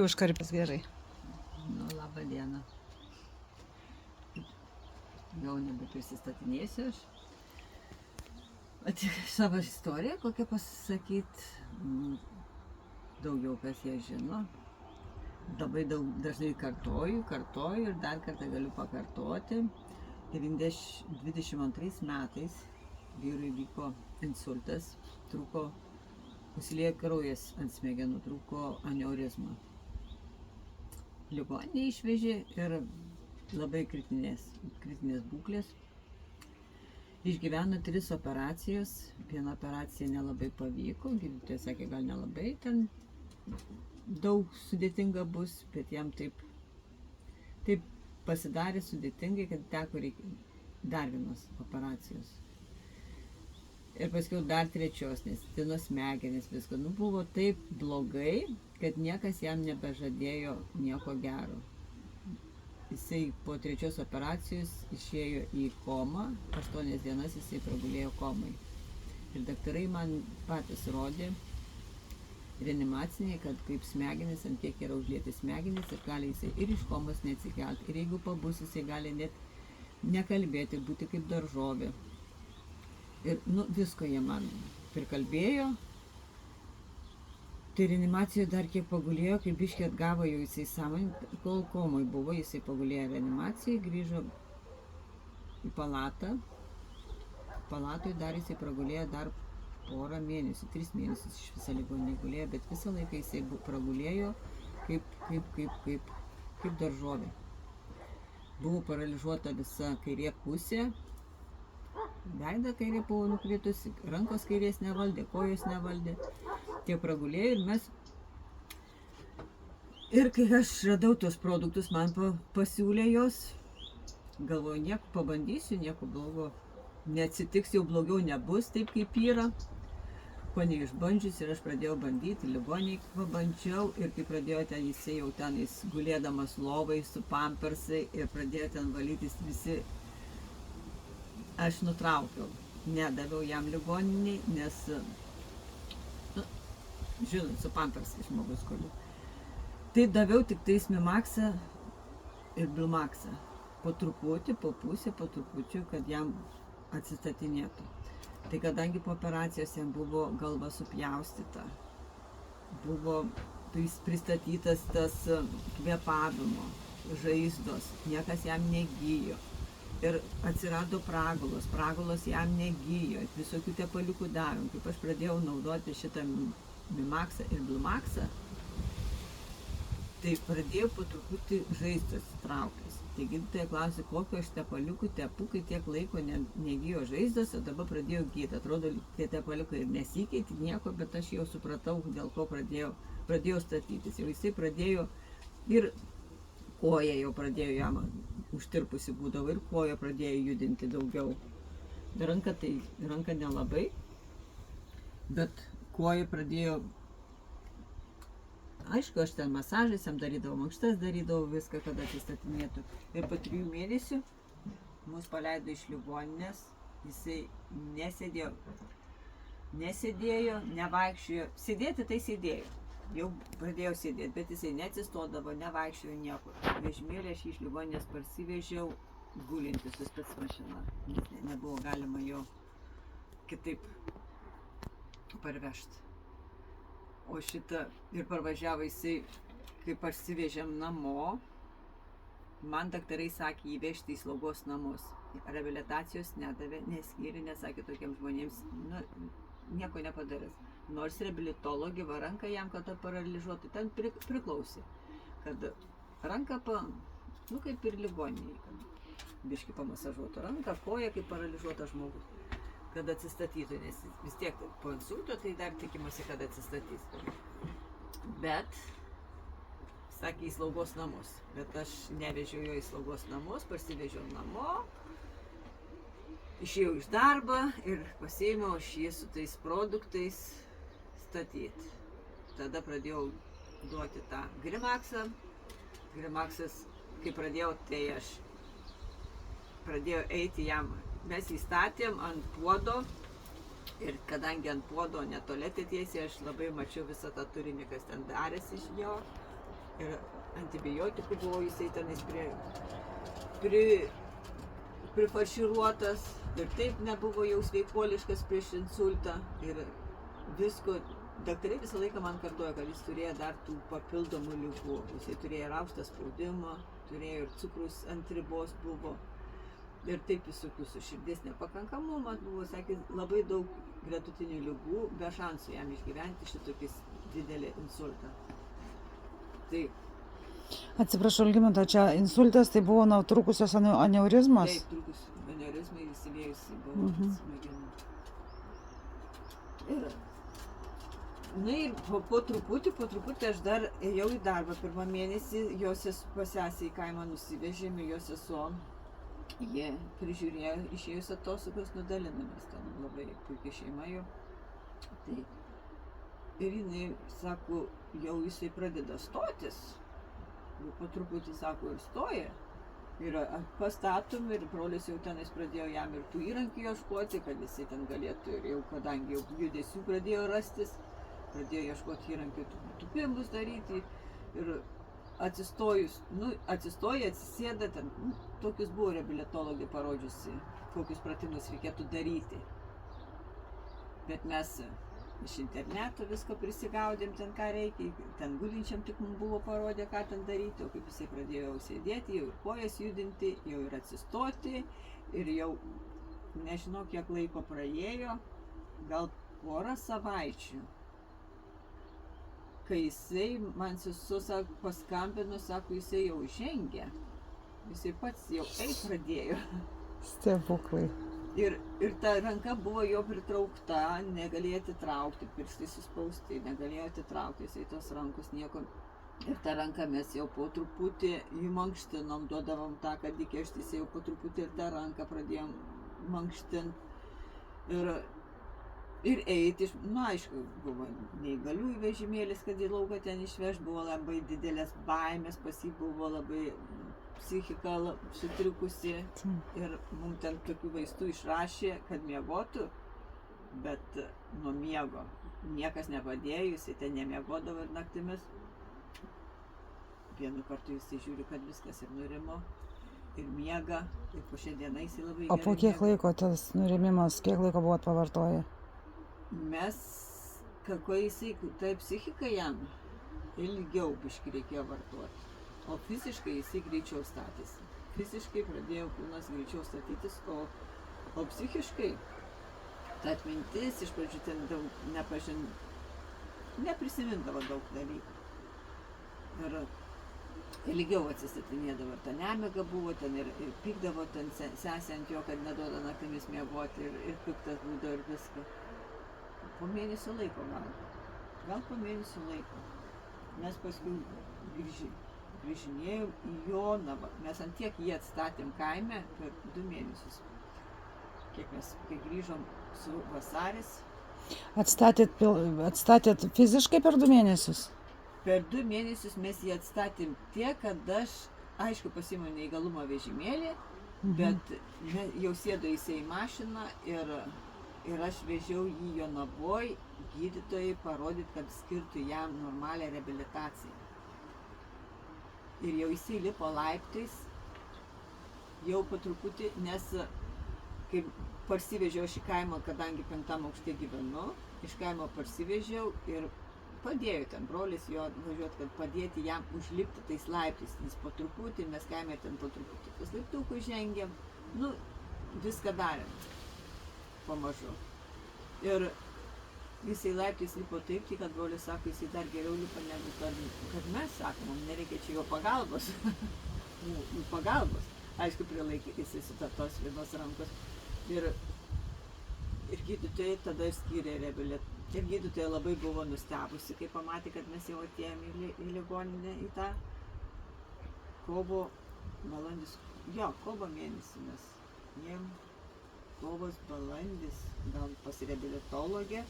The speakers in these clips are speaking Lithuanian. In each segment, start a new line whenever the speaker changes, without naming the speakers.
Užkarpęs gerai.
Nu, labą dieną. Jau nebeprisistatinėsiu aš. Savo istoriją kokią pasakyt, daugiau kas ją žino. Labai dažnai kartoju ir dar kartą galiu pakartoti. 22 metais vyrui vyko insultas, užsiliejo kraujas ant smegenų, trūko aneurizma. Ligoninė išvežė ir labai kritinės būklės. Išgyveno 3 operacijas, viena operacija nelabai pavyko, gydytojas sakė, gal nelabai ten daug sudėtinga bus, bet jam taip pasidarė sudėtingai, kad teko dar vienos operacijos. Ir paskui dar 3, nes tino smegenis, visko. Buvo taip blogai, kad niekas jam nebežadėjo nieko gero. Jisai po 3 operacijos išėjo į komą, 8 dienas jisai pragulėjo komai. Ir daktarai man patys rodė, reanimaciniai, kad kaip smegenis, ant kiek yra užlieti smegenis ir gali jisai ir iš komos neatsikelti. Ir jeigu pabus, jisai gali net nekalbėti, būti kaip daržovė. Ir visko jie man prikalbėjo. Tai reanimacijoje dar kiek pagulėjo, kai biškį atgavo jau jisai sąmonę, kol komoj buvo, jisai pagulėjo reanimacijai, grįžo į palatą. Palatoje dar jisai pragulėjo dar porą mėnesių, 3 mėnesius iš visą ligoninę gulėjo, bet visą laiką jisai pragulėjo kaip daržovė. Buvo paralyžuota visa kairė pusė. Veidą kairė buvo nukritusi, rankos kairės nevaldė, kojos nevaldė. Tie pragulėjo ir mes. Ir kai aš radau tos produktus, man pasiūlė jos. Galvoju, nieko pabandysiu, nieko blogo neatsitiks, jau blogiau nebus, taip kaip yra. Ko neišbandžius ir aš pradėjau bandyti, ligoniai pabandžiau ir kai pradėjo ten jisai jau ten gulėdamas lovai su pampersai ir pradėjo ten valytis visi. Aš nutraukiau, nedaviau jam ligoniniai, nes, žinot, su pampersai žmogus guli. Tai daviau tik tais Mimaxą ir Bilmaxą. Po truputį, po pusę, po trupučiu, kad jam atsistatinėtų. Tai kadangi po operacijos jam buvo galva supjaustyta, buvo pristatytas tas kvėpavimo, žaizdos, niekas jam negyjo. Ir atsirado pragulos jam negyjo, visokių tepaliukų davėm. Kaip aš pradėjau naudoti šitą Mimaxą ir Bilmaxą, tai pradėjau po truputį žaizdos trauktis. Tai gydytoja klausė, kokio aš tepaliukų tepu, kai tiek laiko negyjo žaizdos, o dabar pradėjau gydyti. Atrodo, tie tepaliukai ir nesikeitė nieko, bet aš jau supratau, dėl ko pradėjau statytis. Jau jisai pradėjo ir koja jau pradėjo jam užtirpusi būdavo ir koja pradėjo judinti daugiau. Ranka nelabai, bet koja pradėjo. Aišku, aš ten masažais jam darydavau, mankštas darydavau, viską, kad atsistatinėtų. Ir po 3 mėnesių mus paleido iš ligoninės, jisai nesėdėjo, nevaikščiojo. Sėdėti tai sėdėjo. Jau pradėjau sėdėti, bet jisai neatsistodavo, nevaikščiojo niekur. Vežimėlį aš iš ligoninės parsivežiau gulinti su spec mašina. Nebuvo galima jo kitaip parvežti. O šitą ir parvažiavo jisai, kai parsivežėm namo, man daktarai sakė įvežti į slaugos namus. Reabilitacijos nedavė, neskyrė, nesakė tokiems žmonėms, nieko nepadarys. Nors reabilitologė va ranką jam, kad paralyžuotų, ten priklausė, kad ranką, kaip ir ligoniniai, kad biškį pamasažuotų ranką, koją, kaip paralyžuotas žmogus, kad atsistatytų, nes vis tiek po insulto tai dar tikimasi, kad atsistatys. Bet, sakė, į slaugos namus, bet aš nevežiau jo į slaugos namus, parsivežiau namo, išėjau iš darbą ir pasiėmiau aš jį su tais produktais statyti. Tada pradėjau duoti tą Grimaxą. Grimaxas, kai pradėjau, tai aš pradėjau eiti jam. Mes įstatėm ant puodo ir kadangi ant puodo netolėti tiesiai, aš labai mačiau visą tą turinį, kas ten darėsi iš jo. Ir antibiotikų buvo jisai tenais prifarširuotas. Ir taip nebuvo jau sveikuoliškas prieš insultą. Ir visko. Daktarai visą laiką man kartoja, kad jis turėjo dar tų papildomų ligų. Jisai turėjo ir aukštą spaudimą, turėjo ir cukrus ant ribos buvo. Ir taip visokių su širdies nepakankamumas buvo, sakė, labai daug gretutinių ligų, be šansų jam išgyventi šitokis didelį insultą. Tai
Atsiprašau, Algimanto, čia insultas tai buvo nutrūkusios aneurizmos?
taip, trūkus aneurizmai įsiliejusi buvo smegenų. Ir po truputį aš dar ėjau į darbą. Pirmą mėnesį pas sesę į kaimą nusivežėme, jos sesuo. Jie prižiūrėjo, išėjus atostogos nudalinamės, ten labai puikiai šeima jo. Tai, ir jinai sako, jau jisai pradeda stotis, jau po truputį sako ir stoja. Ir pastatom ir brolis jau tenais pradėjo jam ir tų įrankių ieškoti, kad jisai ten galėtų ir jau, kadangi jau judesių pradėjo rastis, pradėjo ieškoti įrankių tūpimus daryti ir atsistoja, atsisėda, ten, tokius buvo reabilitologė parodžiusi, kokius pratimus reikėtų daryti. Bet mes iš interneto visko prisigaudėm ten, ką reikia, ten gulinčiam tik mums buvo parodę, ką ten daryti, o kaip jisai pradėjo jau sėdėti, jau ir kojas judinti, jau ir atsistoti, ir jau nežinau, kiek laiko praėjo, gal porą savaičių. Kai jisai, man sesuo paskambino, sako, jisai jau žengia. Jisai pats jau eit pradėjo.
Stebuklai.
Ir ta ranka buvo jo pritraukta, negalėjo atitraukti, pirštai suspausti, negalėjo atitraukti, jisai tos rankos nieko. Ir tą ranką mes jau po truputį įmankštinom, duodavom tą, kad įkišti, jisai jau po truputį ir tą ranką pradėjom mankštinti. Ir eiti, aišku, buvo neįgaliųjų vežimėlis, kad į lauką ten išveš, buvo labai didelės baimės, pas jį buvo labai psichika sutrikusi ir mums ten tokių vaistų išrašė, kad miegotų, bet nuo miego niekas nepadėjo, jisai ten nemiegodavo ir naktimis. Vienu kartu jisai žiūri, kad viskas ir nurimo, ir miega, ir po šiandieną jisai labai gerai.
O po kiek laiko tas nurimimas, kiek laiko buvot pavartoję?
Mes, kai jisai, tai psichika jam ilgiau biškį reikėjo vartoti, o fiziškai jisai greičiau statėsi. Fiziškai pradėjo kūnas greičiau statytis, o psichiškai ta atmintis iš pradžių ten daug neprisimindavo daug dalykų. Ir ilgiau atsistatinėdavo, ta nemiga buvo, ten ir pykdavo ten sesė ant jo, kad neduoda naktimis miegoti, ir piktas būdavo ir viską. Po mėnesio laiko gal po mėnesio laiko. Mes paskui grįžinėjom į Jonavą. Mes ant tiek jį atstatėm kaime per 2 mėnesius. Kai grįžom su Vasaris.
Atstatėt fiziškai per 2 mėnesius?
Per 2 mėnesius mes jį atstatėm tiek, kad aš, aišku, pasiėmiau neįgalumo vežimėlį, bet jau sėdo jisai į mašiną ir aš vežiau jį Jonavoj, gydytojai parodyti, kad skirtų jam normalią reabilitaciją. Ir jau jisai lipo laiptais, jau po truputį, nes kai parsivežiau aš į kaimą, kadangi 5. aukšte gyvenu, iš kaimo parsivežiau ir padėjo ten brolis jo važiuoti, kad padėti jam užlipti tais laiptais, nes po truputį, mes kaime ten po truputį tas laiptukų žengėm, viską darėm. Pamažu. Ir jisai laiptais lipo taip, kad brolis sako, jisai dar geriau lipo negu kad mes, sako, mums nereikia čia jo pagalbos. Pagalbos. Aišku, prilaikyti jisai su tos vienos rankos. Ir gydytojai tada skyrė reabilitaciją. Ir gydytoja labai buvo nustebusi, kai pamatė, kad mes jau atėjome į ligoninę, į tą kovo mėnesį mes jiem. Kovas, balandis, gal pas reabilitologę,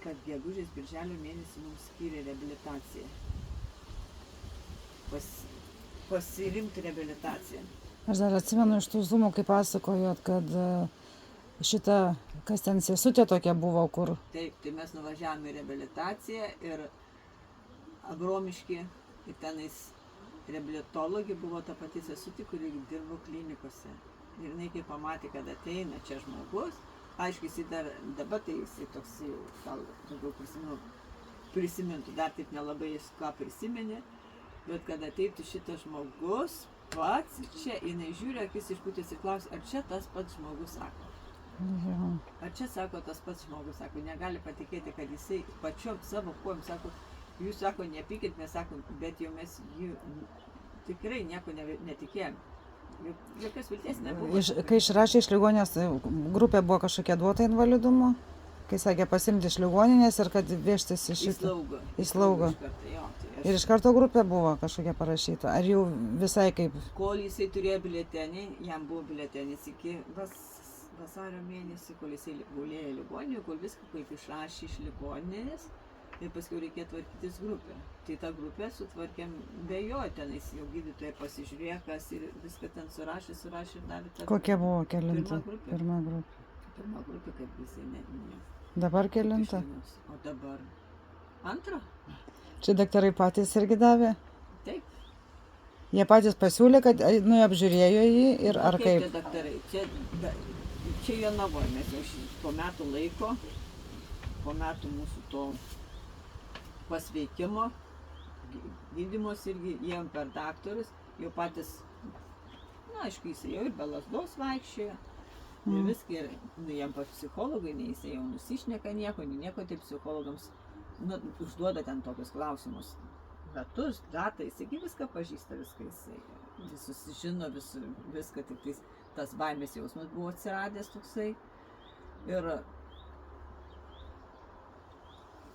kad gegužės birželio mėnesį mums skyrė reabilitaciją. Pasirimti reabilitaciją.
Aš dar atsimenu iš tų zumų, kai pasakojot, kad šita, kas ten sesutė tokia buvo, kur...
Taip, tai mes nuvažiavome į reabilitaciją ir Abromiški ir tenais reabilitologė buvo ta pati sesutė, kuri dirbo klinikose. Ir jinai kai pamatė, kad ateina čia žmogus, aišku, jis dar dabar tai jis toks jau gal daugiau prisimintų, dar taip nelabai jis ką prisiminė, bet kad ateitų šitas žmogus pats čia, jinai žiūri akis išpūtęs ir klausia, ar čia tas pats žmogus sako.
Jo.
Ar čia sako tas pats žmogus, sako, negali patikėti, kad jisai pačiom savo kojom sako, jūs sako, nepykit, mes sakom, bet jau mes jų tikrai nieko netikėjom. Jokios vilties nebuvo.
Kai išrašė iš ligoninės, grupė buvo kažkokia duota invalidumo, kai sakė pasimti iš ligoninės ir kad vežtis į šitą. Į slaugą. Ir iš karto grupė buvo kažkokia parašyta. Ar jau visai kaip...
Kol jisai turėjo biletenį, jam buvo biletenis iki vasario mėnesį, kol jisai gulėjo ligoninėje, kol viską kaip išrašė iš ligoninės. Ir paskui reikėjo tvarkytis grupę. Tai tą grupę sutvarkėm be jo, tenais jau gydytojai pasižiūrėjo, kas ir viską ten surašė ir davė tą.
Kokia buvo kelinta?
Pirma grupė. Pirma grupė, kaip jisai ne.
Dabar kelinta?
O dabar antra.
Čia daktarai patys irgi davė?
Taip.
Jie patys pasiūlė, kad apžiūrėjo jį ir ar kaip?
Tie daktarai, čia Jonavoj, mes jau po metų laiko, po metų mūsų to pasveikimo, gydymos irgi jiem per daktarus, jau patys, na, aišku, jis jau ir be lasdos vaikščiojo, ir viską, jiem pas psichologai, nei jis jau nusišneka nieko, tai psichologams užduoda ten tokius klausimus, metus, datą, jisai viską pažįsta, viską jisai, visus žino, viską, tik tas baimės jausmas buvo atsiradęs toksai, ir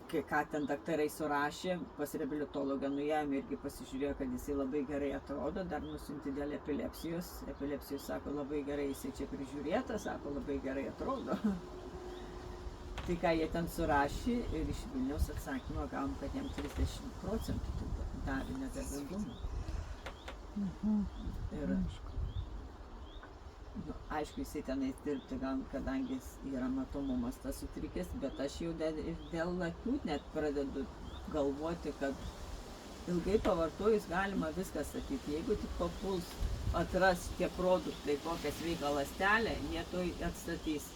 kai ką ten daktarai surašė, pas reabilitologą nuėjom irgi pasižiūrėjo, kad jisai labai gerai atrodo, dar nusiuntė dėl epilepsijos. Epilepsijos sako, labai gerai jisai čia prižiūrėtas, sako, labai gerai atrodo. Tai ką jie ten surašė ir iš Vilniaus atsakymą gavom, kad jam 30% davė nedarbingumą. Ir aišku, jisai tenais dirbti, kadangi yra matomumas tas sutrikęs, bet aš jau dėl akių net pradedu galvoti, kad ilgai pavartojus galima viską statyti. Jeigu tik papuls atras tie produktai, kokią sveiką ląstelę, jie to atstatys.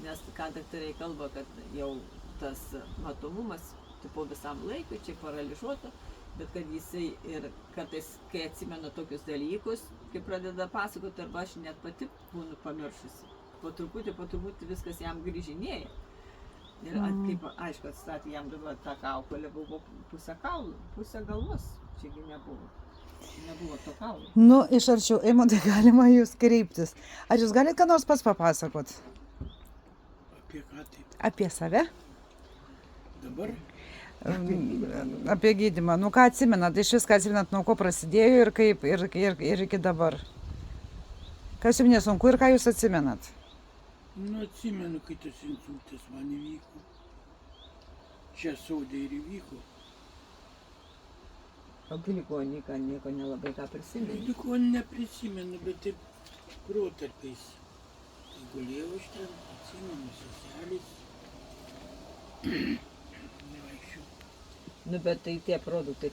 Nes ką daktarai kalba, kad jau tas matomumas po visam laikui čia paralyžuota, bet kad jisai ir kartais, kai atsimena tokius dalykus, kai pradeda pasakoti, arba aš net pati būnu pamiršusi. Po truputį viskas jam grįžinėja. Ir kaip, aišku, atstatė jam dabar tą kaukolę, buvo pusę kaulų, pusę galvos, čiagi nebuvo to kaulo.
Nu, iš arčiau, Eimantai, galima jūs kreiptis. Ar jūs galite ką nors pats papasakot?
Apie ką tai?
Apie save?
Dabar?
Apie gydymą. Nu, ką atsimenat? Iš viską atsimenat, nuo ko prasidėjo ir kaip, ir iki dabar. Kas jums nesunku ir ką jūs atsimenat?
Nu, atsimenu, kai tas insultas man įvyko. Čia Sode ir įvyko.
O ligoninė nieko nelabai ką prisimenu.
Ligoninę neprisimenu, bet taip protarpiais. Tai gulėjau aš ten, atsimenu, seselis.
Nu, bet tai tie produktai,